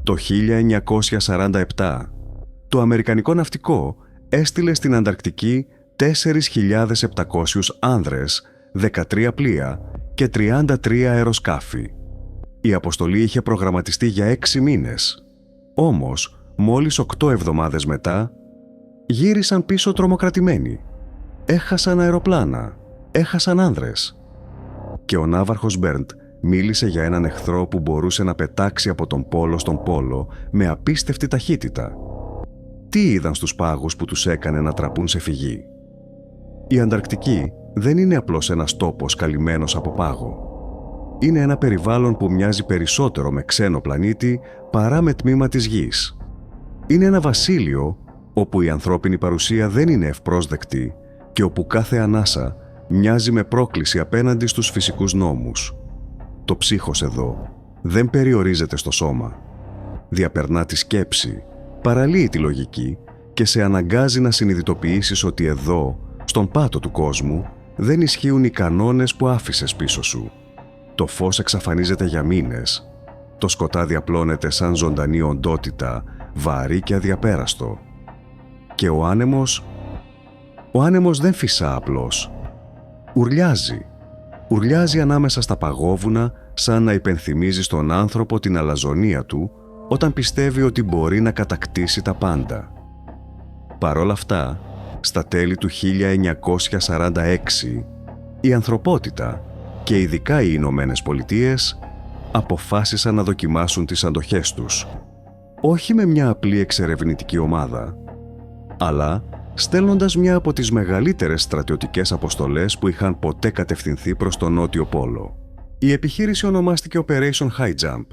Το 1947, το αμερικανικό ναυτικό έστειλε στην Ανταρκτική 4.700 άνδρες, 13 πλοία και 33 αεροσκάφη. Η αποστολή είχε προγραμματιστεί για 6 μήνες. Όμως, μόλις 8 εβδομάδες μετά, γύρισαν πίσω τρομοκρατημένοι. Έχασαν αεροπλάνα, έχασαν άνδρες. Και ο ναύαρχος Μπέρντ μίλησε για έναν εχθρό που μπορούσε να πετάξει από τον πόλο στον πόλο με απίστευτη ταχύτητα. Τι είδαν στους πάγους που τους έκανε να τραπούν σε φυγή? Η Ανταρκτική δεν είναι απλώς ένας τόπος καλυμμένος από πάγο. Είναι ένα περιβάλλον που μοιάζει περισσότερο με ξένο πλανήτη παρά με τμήμα της γης. Είναι ένα βασίλειο όπου η ανθρώπινη παρουσία δεν είναι ευπρόσδεκτη και όπου κάθε ανάσα μοιάζει με πρόκληση απέναντι στους φυσικούς νόμους. Το ψύχος εδώ δεν περιορίζεται στο σώμα. Διαπερνά τη σκέψη, παραλύει τη λογική και σε αναγκάζει να συνειδητοποιήσεις ότι εδώ, στον πάτο του κόσμου, δεν ισχύουν οι κανόνες που άφησες πίσω σου. Το φως εξαφανίζεται για μήνες. Το σκοτάδι απλώνεται σαν ζωντανή οντότητα, βαρύ και αδιαπέραστο. Και ο άνεμος δεν φυσά απλώς. Ουρλιάζει. Ουρλιάζει ανάμεσα στα παγόβουνα σαν να υπενθυμίζει στον άνθρωπο την αλαζονία του όταν πιστεύει ότι μπορεί να κατακτήσει τα πάντα. Παρ' όλα αυτά, στα τέλη του 1946, η ανθρωπότητα και ειδικά οι Ηνωμένες Πολιτείες αποφάσισαν να δοκιμάσουν τις αντοχές τους. Όχι με μια απλή εξερευνητική ομάδα, αλλά στέλνοντας μια από τις μεγαλύτερες στρατιωτικές αποστολές που είχαν ποτέ κατευθυνθεί προς τον Νότιο Πόλο. Η επιχείρηση ονομάστηκε Operation High Jump.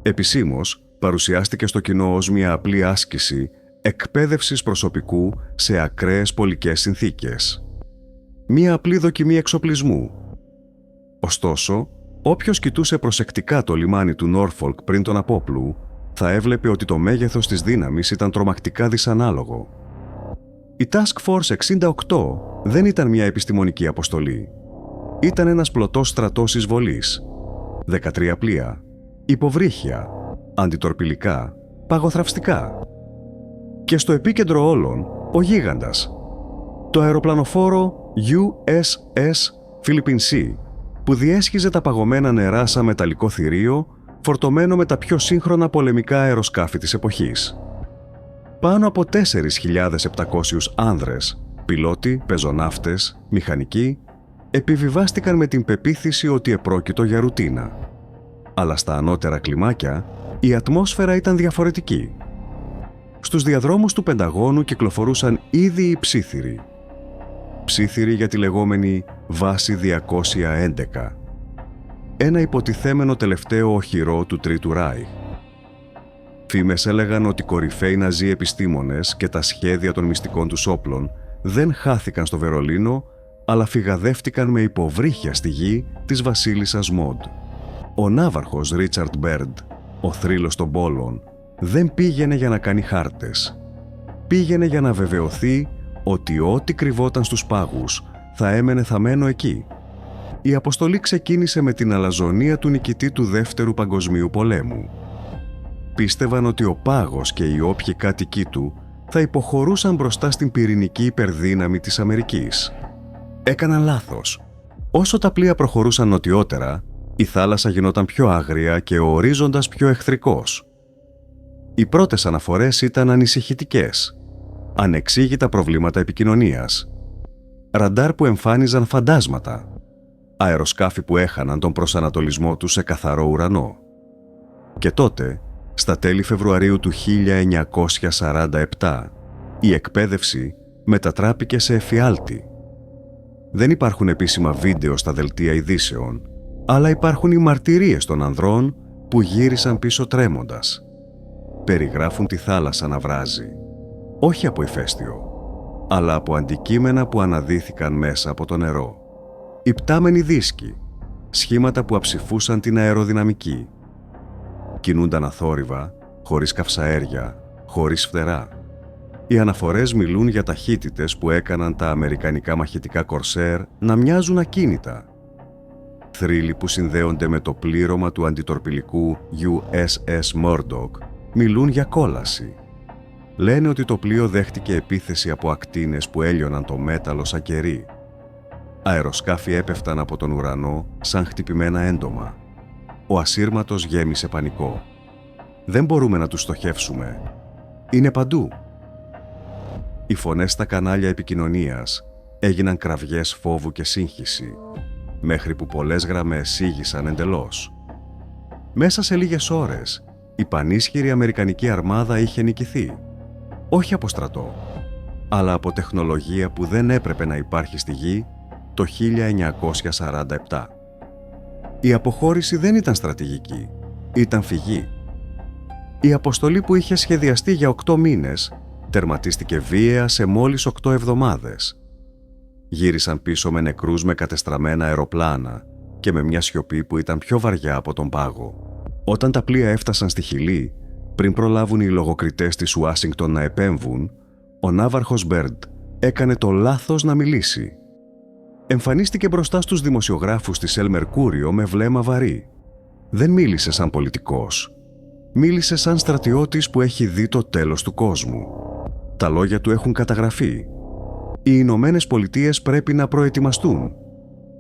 Επισήμως, παρουσιάστηκε στο κοινό ως μια απλή άσκηση εκπαίδευσης προσωπικού σε ακραίες πολικές συνθήκες. Μια απλή δοκιμή εξοπλισμού. Ωστόσο, όποιος κοιτούσε προσεκτικά το λιμάνι του Νόρφολκ πριν τον απόπλου, θα έβλεπε ότι το μέγεθος της δύναμης ήταν τρομακτικά δυσανάλογο. Η Task Force 68 δεν ήταν μια επιστημονική αποστολή. Ήταν ένας πλωτός στρατός εισβολής. 13 πλοία, υποβρύχια, αντιτορπιλικά, παγοθραυστικά. Και στο επίκεντρο όλων, ο γίγαντας. Το αεροπλανοφόρο USS Philippine Sea, που διέσχιζε τα παγωμένα νερά σαν μεταλλικό θηρίο, φορτωμένο με τα πιο σύγχρονα πολεμικά αεροσκάφη της εποχής. Πάνω από 4.700 άνδρες, πιλότοι, πεζοναύτες, μηχανικοί, επιβιβάστηκαν με την πεποίθηση ότι επρόκειτο για ρουτίνα. Αλλά στα ανώτερα κλιμάκια, η ατμόσφαιρα ήταν διαφορετική. Στους διαδρόμους του Πενταγώνου κυκλοφορούσαν ήδη οι ψίθυροι. Ψίθυροι για τη λεγόμενη βάση 211. Ένα υποτιθέμενο τελευταίο οχυρό του Τρίτου Ράιχ. Φήμες έλεγαν ότι οι κορυφαίοι ναζί επιστήμονες και τα σχέδια των μυστικών τους όπλων δεν χάθηκαν στο Βερολίνο, αλλά φυγαδεύτηκαν με υποβρύχια στη γη της βασίλισσας Μοντ. Ο ναύαρχος Ρίτσαρντ Μπέρντ, ο θρύλος των πόλων, δεν πήγαινε για να κάνει χάρτες. Πήγαινε για να βεβαιωθεί ότι ό,τι κρυβόταν στους πάγους θα έμενε θαμμένο εκεί. Η αποστολή ξεκίνησε με την αλαζονία του νικητή του Δεύτερου Παγκοσμίου Πολέμου. Πίστευαν ότι ο πάγος και οι όποιοι κάτοικοι του θα υποχωρούσαν μπροστά στην πυρηνική υπερδύναμη της Αμερικής. Έκαναν λάθος. Όσο τα πλοία προχωρούσαν νοτιότερα, η θάλασσα γινόταν πιο άγρια και ο ορίζοντας πιο εχθρικός. Οι πρώτες αναφορές ήταν ανησυχητικές. Ανεξήγητα προβλήματα επικοινωνίας. Ραντάρ που εμφάνιζαν φαντάσματα. Αεροσκάφη που έχαναν τον προσανατολισμό τους σε καθαρό ουρανό. Και τότε, στα τέλη Φεβρουαρίου του 1947, η εκπαίδευση μετατράπηκε σε εφιάλτη. Δεν υπάρχουν επίσημα βίντεο στα δελτία ειδήσεων, αλλά υπάρχουν οι μαρτυρίες των ανδρών που γύρισαν πίσω τρέμοντας. Περιγράφουν τη θάλασσα να βράζει, όχι από ηφαίστειο, αλλά από αντικείμενα που αναδύθηκαν μέσα από το νερό. Υπτάμενοι δίσκοι, σχήματα που αψηφούσαν την αεροδυναμική. Κινούνταν αθόρυβα, χωρίς καυσαέρια, χωρίς φτερά. Οι αναφορές μιλούν για ταχύτητες που έκαναν τα αμερικανικά μαχητικά κορσέρ να μοιάζουν ακίνητα. Θρύλοι που συνδέονται με το πλήρωμα του αντιτορπιλικού USS Murdoch μιλούν για κόλαση. Λένε ότι το πλοίο δέχτηκε επίθεση από ακτίνες που έλειωναν το μέταλλο σαν κερί. Αεροσκάφη έπεφταν από τον ουρανό σαν χτυπημένα έντομα. Ο ασύρματος γέμισε πανικό. Δεν μπορούμε να τους στοχεύσουμε. Είναι παντού. Οι φωνές στα κανάλια επικοινωνίας έγιναν κραυγές φόβου και σύγχυση, μέχρι που πολλές γραμμές σίγησαν εντελώς. Μέσα σε λίγες ώρες, η πανίσχυρη αμερικανική αρμάδα είχε νικηθεί. Όχι από στρατό, αλλά από τεχνολογία που δεν έπρεπε να υπάρχει στη γη το 1947. Η αποχώρηση δεν ήταν στρατηγική, ήταν φυγή. Η αποστολή που είχε σχεδιαστεί για 8 μήνες τερματίστηκε βίαια σε μόλις 8 εβδομάδες. Γύρισαν πίσω με νεκρούς με κατεστραμμένα αεροπλάνα και με μια σιωπή που ήταν πιο βαριά από τον πάγο. Όταν τα πλοία έφτασαν στη Χιλή, πριν προλάβουν οι λογοκριτές της Ουάσιγκτον να επέμβουν, ο ναύαρχος Μπέρντ έκανε το λάθος να μιλήσει. Εμφανίστηκε μπροστά στους δημοσιογράφους της Ελ Μερκούριο με βλέμμα βαρύ. Δεν μίλησε σαν πολιτικός. Μίλησε σαν στρατιώτης που έχει δει το τέλος του κόσμου. Τα λόγια του έχουν καταγραφεί. Οι Ηνωμένες Πολιτείες πρέπει να προετοιμαστούν.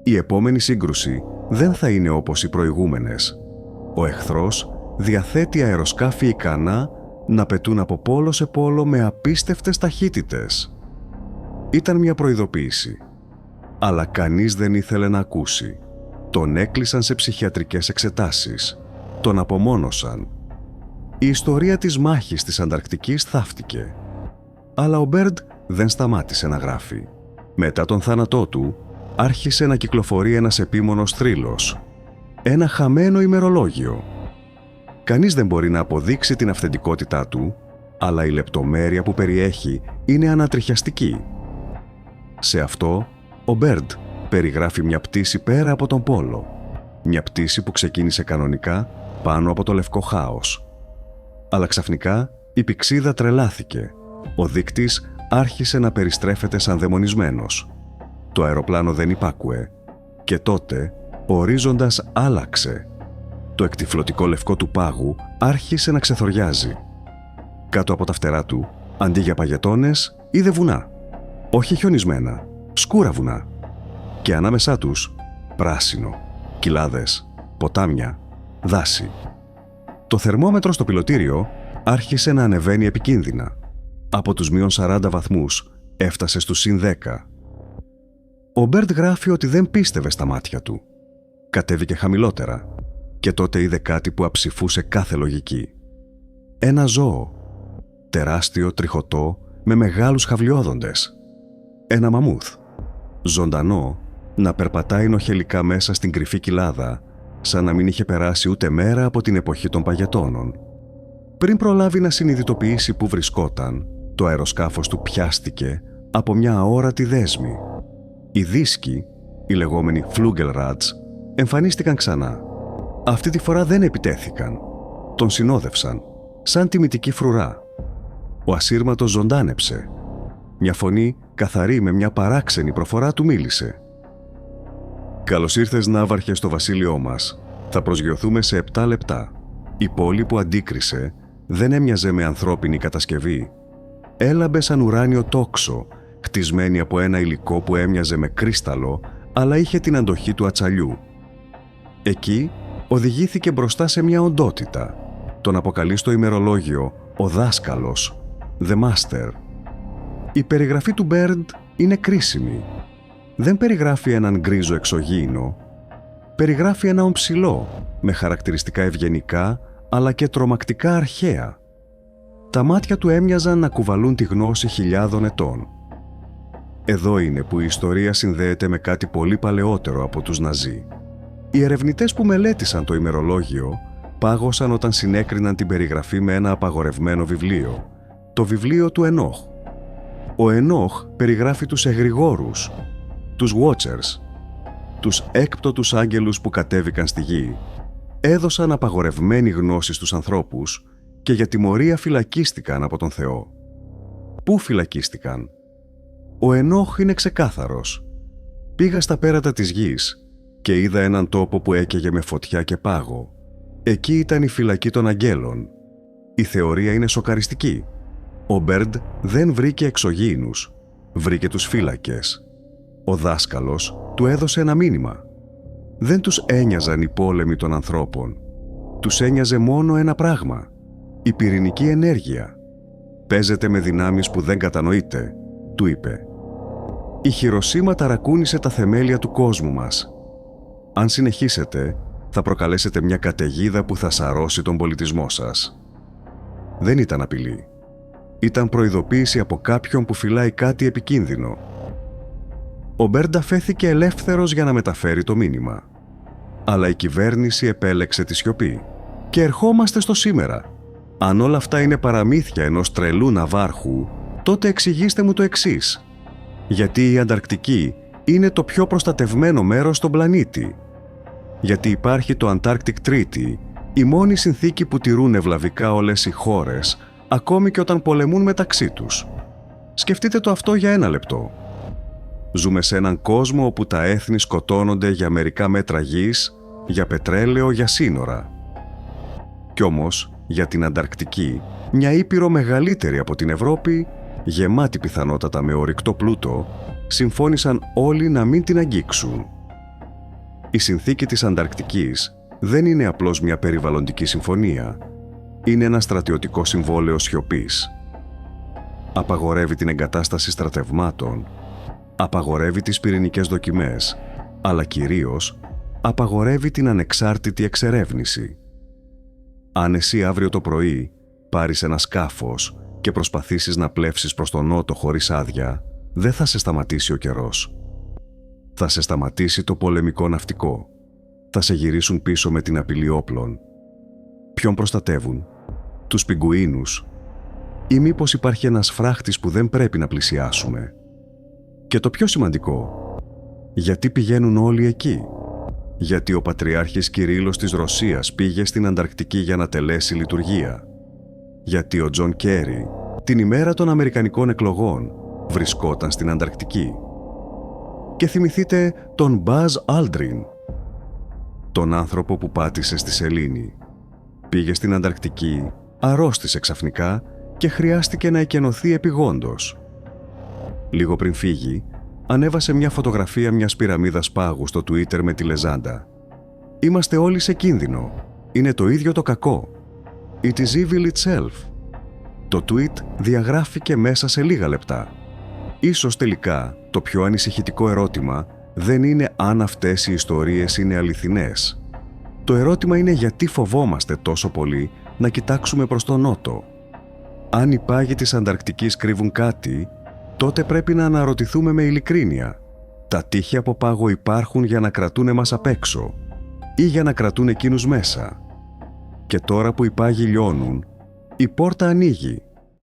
Η επόμενη σύγκρουση δεν θα είναι όπως οι προηγούμενες. Ο εχθρός διαθέτει αεροσκάφη ικανά να πετούν από πόλο σε πόλο με απίστευτες ταχύτητες. Ήταν μια προειδοποίηση. Αλλά κανείς δεν ήθελε να ακούσει. Τον έκλεισαν σε ψυχιατρικές εξετάσεις. Τον απομόνωσαν. Η ιστορία της μάχης της Ανταρκτικής θαύτηκε. Αλλά ο Μπέρντ δεν σταμάτησε να γράφει. Μετά τον θάνατό του, άρχισε να κυκλοφορεί ένας επίμονος θρύλος. Ένα χαμένο ημερολόγιο. Κανείς δεν μπορεί να αποδείξει την αυθεντικότητά του, αλλά η λεπτομέρεια που περιέχει είναι ανατριχιαστική. Σε αυτό, ο Μπέρντ περιγράφει μια πτήση πέρα από τον πόλο. Μια πτήση που ξεκίνησε κανονικά πάνω από το λευκό χάος. Αλλά ξαφνικά η πυξίδα τρελάθηκε. Ο δείκτης άρχισε να περιστρέφεται σαν δαιμονισμένος. Το αεροπλάνο δεν υπάκουε. Και τότε ο ορίζοντας άλλαξε. Το εκτυφλωτικό λευκό του πάγου άρχισε να ξεθοριάζει. Κάτω από τα φτερά του, αντί για παγετώνες, είδε βουνά. Όχι χιονισμένα, σκούρα βουνά. Και ανάμεσά τους, πράσινο, κοιλάδες, ποτάμια, δάση. Το θερμόμετρο στο πιλωτήριο άρχισε να ανεβαίνει επικίνδυνα. Από τους μείον 40 βαθμούς έφτασε στους συν 10. Ο Μπέρντ γράφει ότι δεν πίστευε στα μάτια του. Κατέβηκε χαμηλότερα και τότε είδε κάτι που αψηφούσε κάθε λογική. Ένα ζώο, τεράστιο, τριχωτό, με μεγάλους χαυλιόδοντες. Ένα μαμούθ, ζωντανό, να περπατάει νοχελικά μέσα στην κρυφή κοιλάδα, σαν να μην είχε περάσει ούτε μέρα από την εποχή των παγετώνων. Πριν προλάβει να συνειδητοποιήσει που βρισκόταν, το αεροσκάφος του πιάστηκε από μια αόρατη δέσμη. Οι δίσκοι, οι λεγόμενοι Flügelrads, εμφανίστηκαν ξανά. Αυτή τη φορά δεν επιτέθηκαν. Τον συνόδευσαν, σαν τιμητική φρουρά. Ο ασύρματος ζωντάνεψε. Μια φωνή καθαρή με μια παράξενη προφορά του μίλησε. «Καλώς ήρθες, ναύαρχε, στο βασίλειό μας. Θα προσγειωθούμε σε 7 λεπτά». Η πόλη που αντίκρισε δεν έμοιαζε με ανθρώπινη κατασκευή. Έλαμπε σαν ουράνιο τόξο, χτισμένη από ένα υλικό που έμοιαζε με κρίσταλο, αλλά είχε την αντοχή του ατσαλιού. Εκεί οδηγήθηκε μπροστά σε μια οντότητα. Τον αποκαλεί στο ημερολόγιο ο δάσκαλος, The Master. Η περιγραφή του Μπέρντ είναι κρίσιμη. Δεν περιγράφει έναν γκρίζο εξωγήινο. Περιγράφει έναν ψηλό, με χαρακτηριστικά ευγενικά, αλλά και τρομακτικά αρχαία. Τα μάτια του έμοιαζαν να κουβαλούν τη γνώση χιλιάδων ετών. Εδώ είναι που η ιστορία συνδέεται με κάτι πολύ παλαιότερο από τους Ναζί. Οι ερευνητές που μελέτησαν το ημερολόγιο πάγωσαν όταν συνέκριναν την περιγραφή με ένα απαγορευμένο βιβλίο, το βιβλίο του Ενόχ. Ο Ενόχ περιγράφει τους εγρηγόρους, τους Watchers, τους έκπτωτους άγγελους που κατέβηκαν στη γη, έδωσαν απαγορευμένη γνώση στους ανθρώπους και για τιμωρία φυλακίστηκαν από τον Θεό. Πού φυλακίστηκαν? Ο Ενόχ είναι ξεκάθαρος. Πήγα στα πέρατα της γης και είδα έναν τόπο που έκαιγε με φωτιά και πάγο. Εκεί ήταν η φυλακή των αγγέλων. Η θεωρία είναι σοκαριστική. Ο Μπέρντ δεν βρήκε εξωγήινους, βρήκε τους φύλακες. Ο δάσκαλος του έδωσε ένα μήνυμα. Δεν τους ένοιαζαν οι πόλεμοι των ανθρώπων. Τους ένοιαζε μόνο ένα πράγμα: η πυρηνική ενέργεια. «Παίζετε με δυνάμεις που δεν κατανοείτε», του είπε. Η Χιροσίμα ταρακούνησε τα θεμέλια του κόσμου μας. Αν συνεχίσετε, θα προκαλέσετε μια καταιγίδα που θα σαρώσει τον πολιτισμό σας. Δεν ήταν απειλή. Ήταν προειδοποίηση από κάποιον που φυλάει κάτι επικίνδυνο. Ο Μπέρντ αφέθηκε ελεύθερος για να μεταφέρει το μήνυμα. Αλλά η κυβέρνηση επέλεξε τη σιωπή. Και ερχόμαστε στο σήμερα. Αν όλα αυτά είναι παραμύθια ενός τρελού ναυάρχου, τότε εξηγήστε μου το εξής. Γιατί η Ανταρκτική είναι το πιο προστατευμένο μέρος στον πλανήτη. Γιατί υπάρχει το Antarctic Treaty, η μόνη συνθήκη που τηρούν ευλαβικά όλες οι χώρες, ακόμη και όταν πολεμούν μεταξύ τους. Σκεφτείτε το αυτό για ένα λεπτό. Ζούμε σε έναν κόσμο όπου τα έθνη σκοτώνονται για μερικά μέτρα γης, για πετρέλαιο, για σύνορα. Κι όμως, για την Ανταρκτική, μια ήπειρο μεγαλύτερη από την Ευρώπη, γεμάτη πιθανότατα με ορυκτό πλούτο, συμφώνησαν όλοι να μην την αγγίξουν. Η συνθήκη της Ανταρκτικής δεν είναι απλώς μια περιβαλλοντική συμφωνία. Είναι ένα στρατιωτικό συμβόλαιο σιωπής. Απαγορεύει την εγκατάσταση στρατευμάτων, απαγορεύει τις πυρηνικές δοκιμές, αλλά κυρίως απαγορεύει την ανεξάρτητη εξερεύνηση. Αν εσύ αύριο το πρωί πάρεις ένα σκάφος και προσπαθήσεις να πλεύσεις προς τον νότο χωρίς άδεια, δεν θα σε σταματήσει ο καιρός. Θα σε σταματήσει το πολεμικό ναυτικό. Θα σε γυρίσουν πίσω με την απειλή όπλων. Ποιον προστατεύουν? Τους πιγκουίνους? Ή μήπως υπάρχει ένας φράχτης που δεν πρέπει να πλησιάσουμε? Και το πιο σημαντικό, γιατί πηγαίνουν όλοι εκεί? Γιατί ο Πατριάρχης Κυρίλλος της Ρωσίας πήγε στην Ανταρκτική για να τελέσει λειτουργία? Γιατί ο Τζον Κέρι, την ημέρα των Αμερικανικών εκλογών, βρισκόταν στην Ανταρκτική? Και θυμηθείτε τον Μπάζ Άλντριν, τον άνθρωπο που πάτησε στη σελήνη. Πήγε στην Ανταρκτική, αρρώστησε ξαφνικά και χρειάστηκε να εκενωθεί επειγόντως. Λίγο πριν φύγει, ανέβασε μια φωτογραφία μιας πυραμίδας πάγου στο Twitter με τη λεζάντα. «Είμαστε όλοι σε κίνδυνο. Είναι το ίδιο το κακό. It is evil itself». Το tweet διαγράφηκε μέσα σε λίγα λεπτά. Ίσως τελικά το πιο ανησυχητικό ερώτημα δεν είναι αν αυτές οι ιστορίες είναι αληθινές. Το ερώτημα είναι γιατί φοβόμαστε τόσο πολύ να κοιτάξουμε προς τον νότο. Αν οι πάγοι της Ανταρκτικής κρύβουν κάτι, τότε πρέπει να αναρωτηθούμε με ειλικρίνεια. Τα τείχη από πάγο υπάρχουν για να κρατούν εμάς απ' έξω ή για να κρατούν εκείνους μέσα? Και τώρα που οι πάγοι λιώνουν, η πόρτα ανοίγει